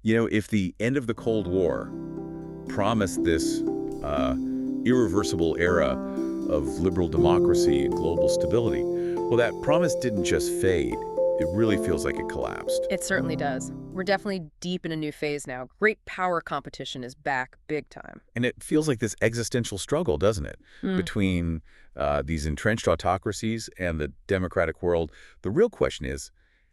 If the end of the Cold War promised this irreversible era of liberal democracy and global stability, well, that promise didn't just fade. It really feels like it collapsed. It certainly does. We're definitely deep in a new phase now. Great power competition is back big time. And it feels like this existential struggle, doesn't it? Between these entrenched autocracies and the democratic world. The real question is,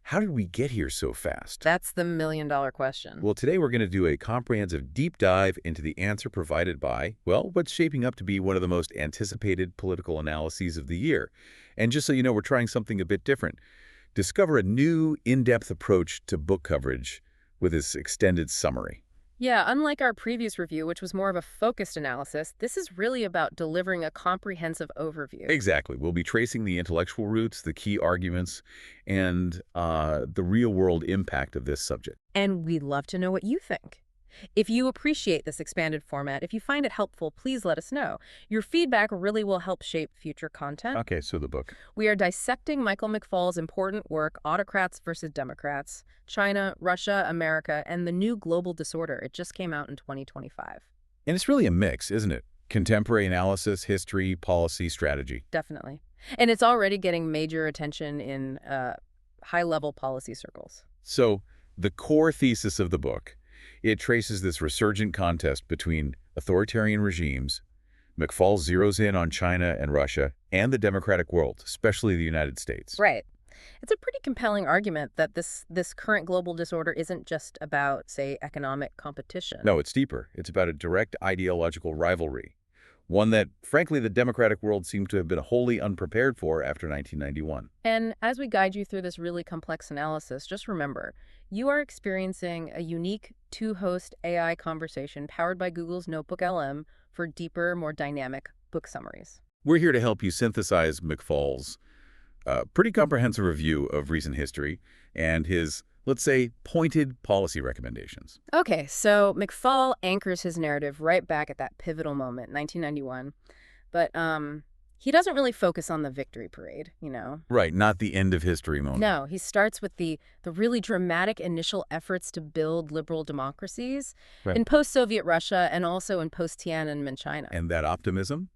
how did we get here so fast? That's the million-dollar question. Well, today we're going to do a comprehensive deep dive into the answer provided by, well, what's shaping up to be one of the most anticipated political analyses of the year. And just so you know, we're trying something a bit different. Discover a new, in-depth approach to book coverage with this extended summary. Yeah, unlike our previous review, which was more of a focused analysis, this is really about delivering a comprehensive overview. Exactly. We'll be tracing the intellectual roots, the key arguments, and the real-world impact of this subject. And we'd love to know what you think. If you appreciate this expanded format, if you find it helpful, please let us know. Your feedback really will help shape future content. Okay, so the book. We are dissecting Michael McFaul's important work, Autocrats versus Democrats, China, Russia, America, and the New Global Disorder. It just came out in 2025. And it's really a mix, isn't it? Contemporary analysis, history, policy, strategy. Definitely. And it's already getting major attention in high-level policy circles. So the core thesis of the book, it traces this resurgent contest between authoritarian regimes. McFaul zeroes in on China and Russia and the democratic world, especially the United States. Right. It's a pretty compelling argument that this current global disorder isn't just about, say, economic competition. No, it's deeper. It's about a direct ideological rivalry, one that, frankly, the democratic world seemed to have been wholly unprepared for after 1991. And as we guide you through this really complex analysis, just remember, you are experiencing a unique two-host AI conversation powered by Google's NotebookLM for deeper, more dynamic book summaries. We're here to help you synthesize McFaul's pretty comprehensive review of recent history and his, let's say, pointed policy recommendations. Okay, so McFaul anchors his narrative right back at that pivotal moment, 1991. But he doesn't really focus on the victory parade, you know? Right, not the end of history moment. No, he starts with the really dramatic initial efforts to build liberal democracies in post-Soviet Russia and also in post-Tiananmen China. And that optimism?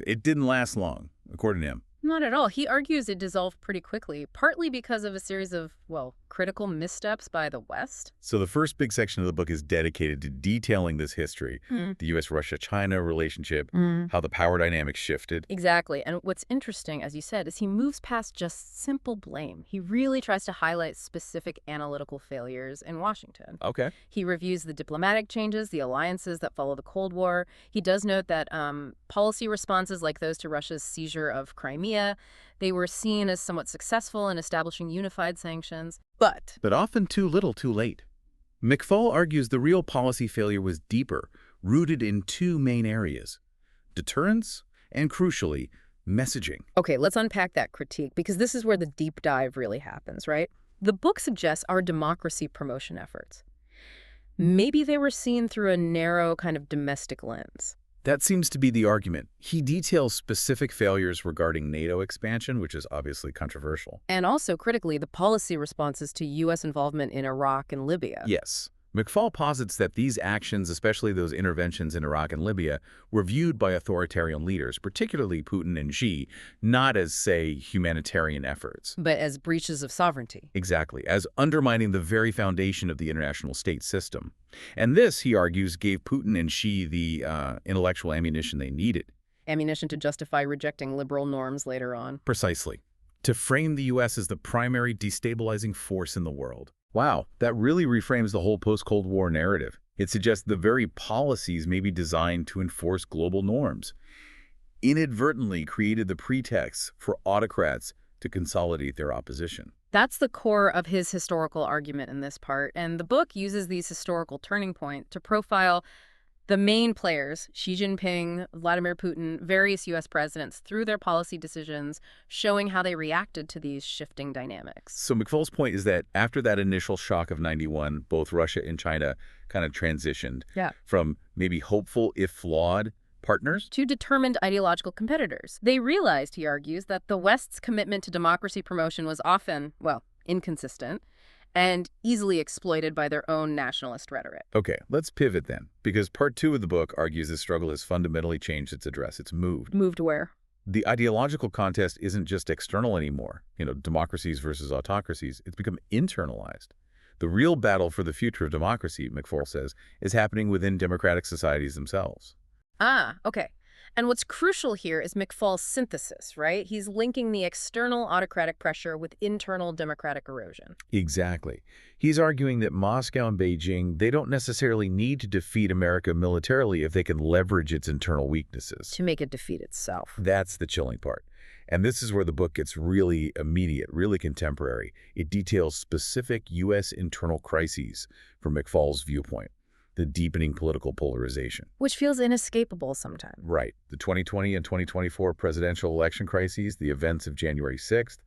It didn't last long, according to him. Not at all. He argues it dissolved pretty quickly, partly because of a series of, well, critical missteps by the West. So the first big section of the book is dedicated to detailing this history, the U.S.-Russia-China relationship, how the power dynamics shifted. Exactly. And what's interesting, as you said, is he moves past just simple blame. He really tries to highlight specific analytical failures in Washington. Okay. He reviews the diplomatic changes, the alliances that follow the Cold War. He does note that policy responses like those to Russia's seizure of Crimea, they were seen as somewhat successful in establishing unified sanctions. But often too little too late. McFaul argues the real policy failure was deeper, rooted in two main areas: deterrence and, crucially, messaging. okay, let's unpack that critique, because this is where the deep dive really happens, right? The book suggests our democracy promotion efforts. Maybe they were seen through a narrow kind of domestic lens. That seems to be the argument. He details specific failures regarding NATO expansion, which is obviously controversial. And also, critically, the policy responses to U.S. involvement in Iraq and Libya. Yes. McFaul posits that these actions, especially those interventions in Iraq and Libya, were viewed by authoritarian leaders, particularly Putin and Xi, not as, say, humanitarian efforts. But as breaches of sovereignty. Exactly, as undermining the very foundation of the international state system. And this, he argues, gave Putin and Xi the intellectual ammunition they needed. Ammunition to justify rejecting liberal norms later on. Precisely. To frame the U.S. as the primary destabilizing force in the world. Wow, that really reframes the whole post-Cold War narrative. It suggests the very policies may be designed to enforce global norms. Inadvertently created the pretext for autocrats to consolidate their opposition. That's the core of his historical argument in this part, and the book uses these historical turning points to profile the main players, Xi Jinping, Vladimir Putin, various U.S. presidents, through their policy decisions, showing how they reacted to these shifting dynamics. So McFaul's point is that after that initial shock of 91, both Russia and China kind of transitioned from maybe hopeful, if flawed, partners to determined ideological competitors. They realized, he argues, that the West's commitment to democracy promotion was often, well, inconsistent, and easily exploited by their own nationalist rhetoric. Okay, let's pivot then, because part 2 of the book argues this struggle has fundamentally changed its address. It's moved. Moved where? The ideological contest isn't just external anymore, democracies versus autocracies. It's become internalized. The real battle for the future of democracy, McFaul says, is happening within democratic societies themselves. Ah, okay. And what's crucial here is McFaul's synthesis, right? He's linking the external autocratic pressure with internal democratic erosion. Exactly. He's arguing that Moscow and Beijing, they don't necessarily need to defeat America militarily if they can leverage its internal weaknesses. To make it defeat itself. That's the chilling part. And this is where the book gets really immediate, really contemporary. It details specific U.S. internal crises from McFaul's viewpoint. The deepening political polarization. Which feels inescapable sometimes. Right. The 2020 and 2024 presidential election crises, the events of January 6th.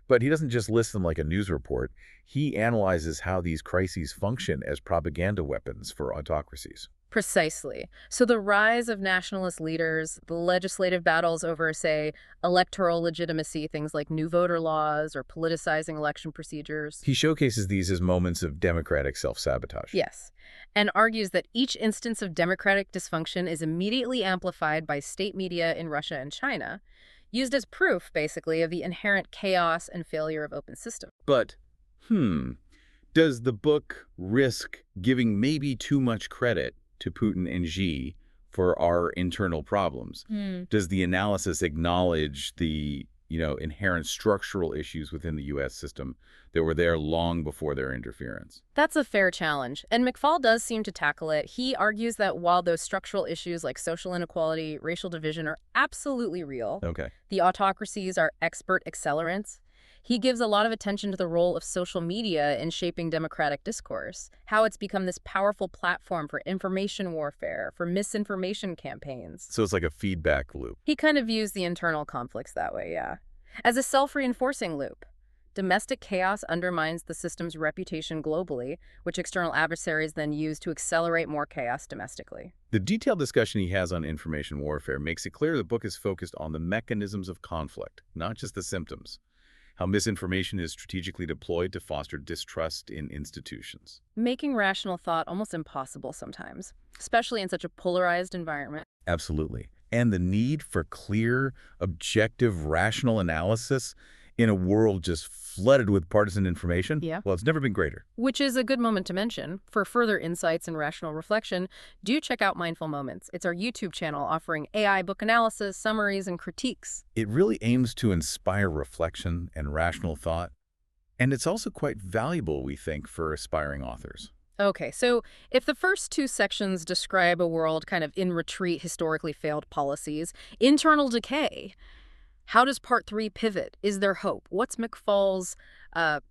But he doesn't just list them like a news report. He analyzes how these crises function as propaganda weapons for autocracies. Precisely. So the rise of nationalist leaders, the legislative battles over, say, electoral legitimacy, things like new voter laws or politicizing election procedures. He showcases these as moments of democratic self-sabotage. Yes, and argues that each instance of democratic dysfunction is immediately amplified by state media in Russia and China, used as proof, basically, of the inherent chaos and failure of open systems. But, does the book risk giving maybe too much credit to Putin and Xi for our internal problems? Does the analysis acknowledge the, inherent structural issues within the U.S. system that were there long before their interference? That's a fair challenge, and McFaul does seem to tackle it. He argues that while those structural issues like social inequality, racial division are absolutely real, the autocracies are expert accelerants. He gives a lot of attention to the role of social media in shaping democratic discourse, how it's become this powerful platform for information warfare, for misinformation campaigns. So it's like a feedback loop. He kind of views the internal conflicts that way, yeah. As a self-reinforcing loop. Domestic chaos undermines the system's reputation globally, which external adversaries then use to accelerate more chaos domestically. The detailed discussion he has on information warfare makes it clear the book is focused on the mechanisms of conflict, not just the symptoms. How misinformation is strategically deployed to foster distrust in institutions. Making rational thought almost impossible sometimes, especially in such a polarized environment. Absolutely. And the need for clear, objective, rational analysis in a world just flooded with partisan information, well, it's never been greater. Which is a good moment to mention. For further insights and rational reflection, do check out Mindful Moments. It's our YouTube channel offering AI book analysis, summaries, and critiques. It really aims to inspire reflection and rational thought. And it's also quite valuable, we think, for aspiring authors. Okay, so if the first two sections describe a world kind of in retreat, historically failed policies, internal decay, how does part 3 pivot? Is there hope? What's McFaul's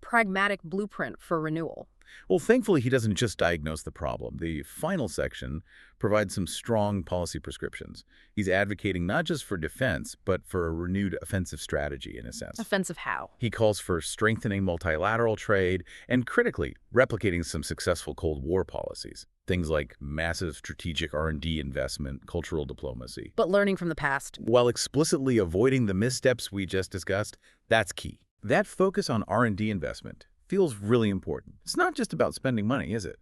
pragmatic blueprint for renewal? Well, thankfully, he doesn't just diagnose the problem. The final section provides some strong policy prescriptions. He's advocating not just for defense, but for a renewed offensive strategy, in a sense. Offensive how? He calls for strengthening multilateral trade and, critically, replicating some successful Cold War policies. Things like massive strategic R&D investment, cultural diplomacy. But learning from the past. While explicitly avoiding the missteps we just discussed, that's key. That focus on R&D investment feels really important. It's not just about spending money, is it?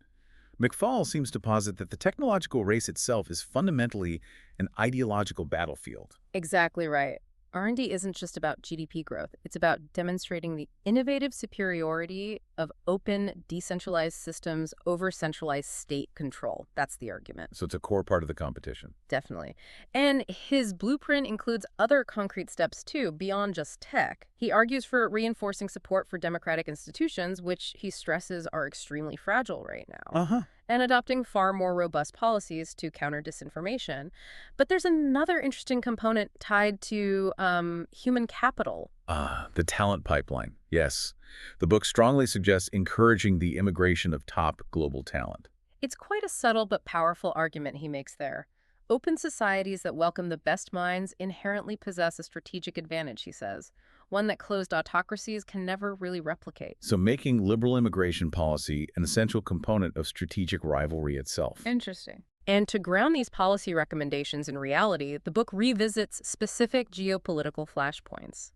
McFaul seems to posit that the technological race itself is fundamentally an ideological battlefield. Exactly right. R&D isn't just about GDP growth. It's about demonstrating the innovative superiority of open, decentralized systems over centralized state control. That's the argument. So it's a core part of the competition. Definitely. And his blueprint includes other concrete steps, too, beyond just tech. He argues for reinforcing support for democratic institutions, which he stresses are extremely fragile right now. And adopting far more robust policies to counter disinformation. But there's another interesting component tied to human capital. The talent pipeline. Yes. The book strongly suggests encouraging the immigration of top global talent. It's quite a subtle but powerful argument he makes there. Open societies that welcome the best minds inherently possess a strategic advantage, he says, one that closed autocracies can never really replicate. So making liberal immigration policy an essential component of strategic rivalry itself. Interesting. And to ground these policy recommendations in reality, the book revisits specific geopolitical flashpoints.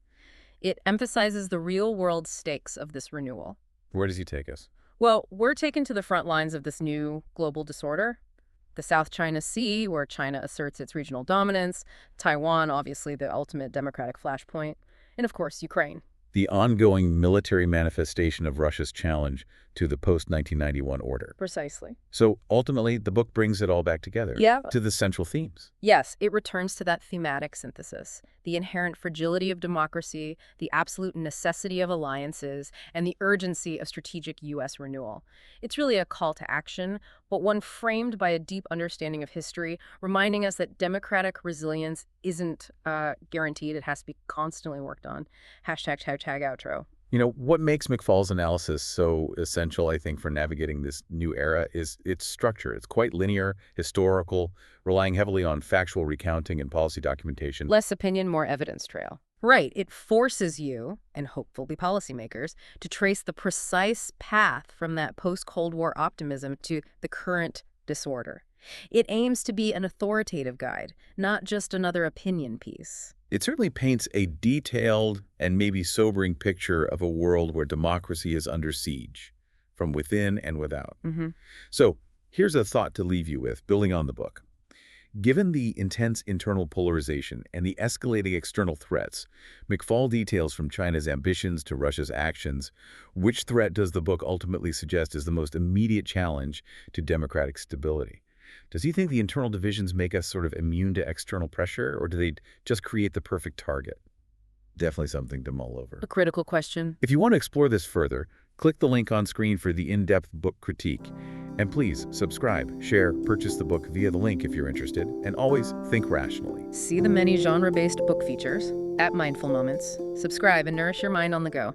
It emphasizes the real-world stakes of this renewal. Where does he take us? Well, we're taken to the front lines of this new global disorder. The South China Sea, where China asserts its regional dominance, Taiwan, obviously the ultimate democratic flashpoint, and of course, Ukraine. The ongoing military manifestation of Russia's challenge to the post-1991 order. Precisely. So ultimately, the book brings it all back together Yeah. to the central themes. Yes, it returns to that thematic synthesis, the inherent fragility of democracy, the absolute necessity of alliances, and the urgency of strategic U.S. renewal. It's really a call to action, but one framed by a deep understanding of history, reminding us that democratic resilience isn't guaranteed. It has to be constantly worked on. Hashtag outro. You know, what makes McFaul's analysis so essential, I think, for navigating this new era is its structure. It's quite linear, historical, relying heavily on factual recounting and policy documentation. Less opinion, more evidence trail. Right. It forces you, and hopefully policymakers, to trace the precise path from that post-Cold War optimism to the current disorder. It aims to be an authoritative guide, not just another opinion piece. It certainly paints a detailed and maybe sobering picture of a world where democracy is under siege, from within and without. So here's a thought to leave you with, building on the book. Given the intense internal polarization and the escalating external threats, McFaul details from China's ambitions to Russia's actions, which threat does the book ultimately suggest is the most immediate challenge to democratic stability? Does he think the internal divisions make us sort of immune to external pressure, or do they just create the perfect target? Definitely something to mull over. A critical question. If you want to explore this further, click the link on screen for the in-depth book critique. And please subscribe, share, purchase the book via the link if you're interested, and always think rationally. See the many genre-based book features at Mindful Moments. Subscribe and nourish your mind on the go.